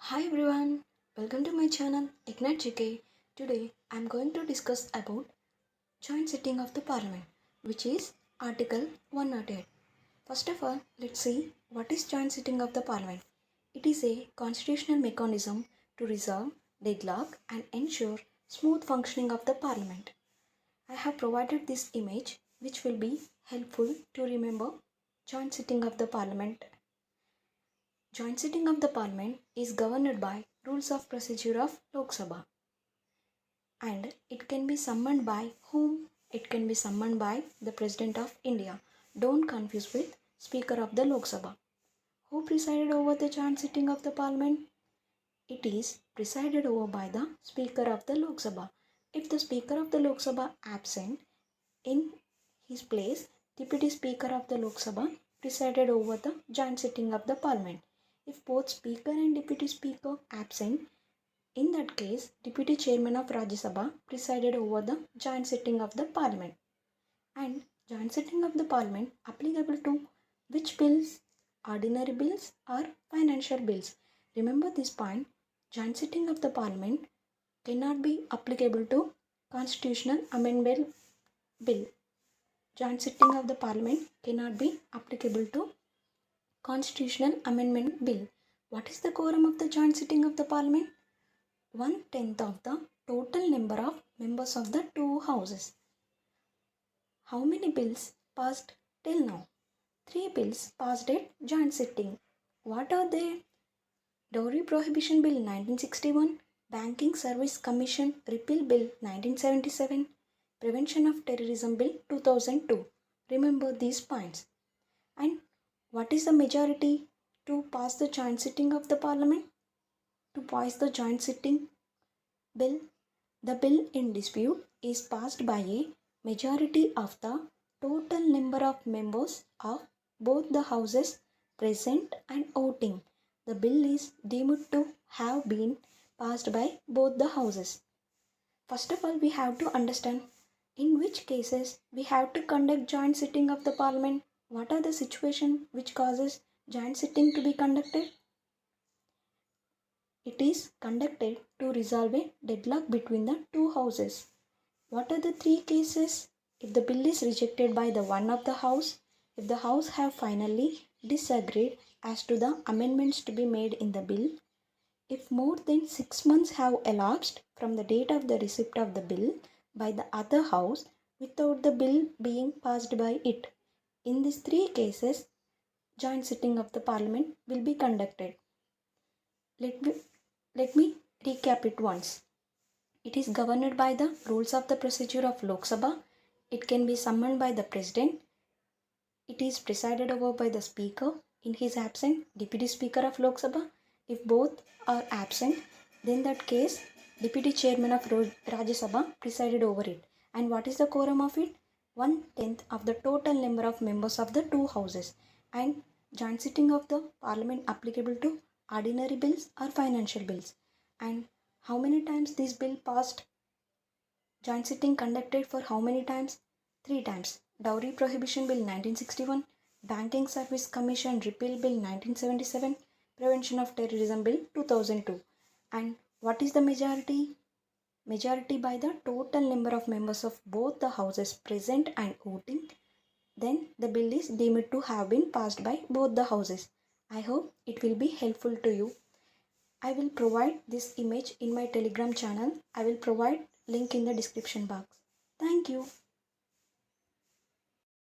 Hi everyone, welcome to my channel Ignite GK. Today I am going to discuss about joint sitting of the Parliament, which is Article 108. First of all, let's see what is joint sitting of the Parliament. It is a constitutional mechanism to resolve deadlock and ensure smooth functioning of the Parliament. I have provided this image which will be helpful to remember joint sitting of the Parliament. Joint sitting of the Parliament is governed by rules of procedure of Lok Sabha, and it can be summoned by whom? It can be summoned by the President of India. Don't confuse with Speaker of the Lok Sabha. Who presided over the joint sitting of the Parliament? It is presided over by the Speaker of the Lok Sabha. If the Speaker of the Lok Sabha absent, in his place, Deputy Speaker of the Lok Sabha presided over the joint sitting of the Parliament. If both Speaker and Deputy Speaker absent, in that case, Deputy Chairman of Rajya Sabha presided over the joint sitting of the Parliament. And joint sitting of the Parliament applicable to which bills? Ordinary bills or financial bills? Remember this point, joint sitting of the Parliament cannot be applicable to constitutional amendment bill. Joint sitting of the Parliament cannot be applicable to Constitutional Amendment Bill. What is the quorum of the joint sitting of the Parliament? 1/10 of the total number of members of the two houses. How many bills passed till now? 3 bills passed at joint sitting. What are they? Dowry Prohibition Bill 1961, Banking Service Commission Repeal Bill 1977, Prevention of Terrorism Bill 2002. Remember these points. And what is the majority to pass the joint sitting of the Parliament? To pass the joint sitting bill, the bill in dispute is passed by a majority of the total number of members of both the houses present and voting. The bill is deemed to have been passed by both the houses. First of all, we have to understand in which cases we have to conduct joint sitting of the Parliament. What are the situations which causes joint sitting to be conducted? It is conducted to resolve a deadlock between the two houses. What are the 3 cases? If the bill is rejected by the one of the house, if the house have finally disagreed as to the amendments to be made in the bill, if more than 6 months have elapsed from the date of the receipt of the bill by the other house without the bill being passed by it. In these 3 cases, joint sitting of the Parliament will be conducted. Let me recap it once. It is governed by the rules of the procedure of Lok Sabha. It can be summoned by the President. It is presided over by the Speaker. In his absence, Deputy Speaker of Lok Sabha. If both are absent, then that case, Deputy Chairman of Rajya Sabha presided over it. And what is the quorum of it? 1/10 of the total number of members of the two houses. And joint sitting of the Parliament applicable to ordinary bills or financial bills. And how many times this bill passed? Joint sitting conducted for how many times? 3 times. Dowry Prohibition Bill 1961, Banking Service Commission Repeal Bill 1977, Prevention of Terrorism Bill 2002. And what is the majority? Majority by the total number of members of both the houses present and voting. Then the bill is deemed to have been passed by both the houses. I hope it will be helpful to you. I will provide this image in my Telegram channel. I will provide link in the description box. Thank you.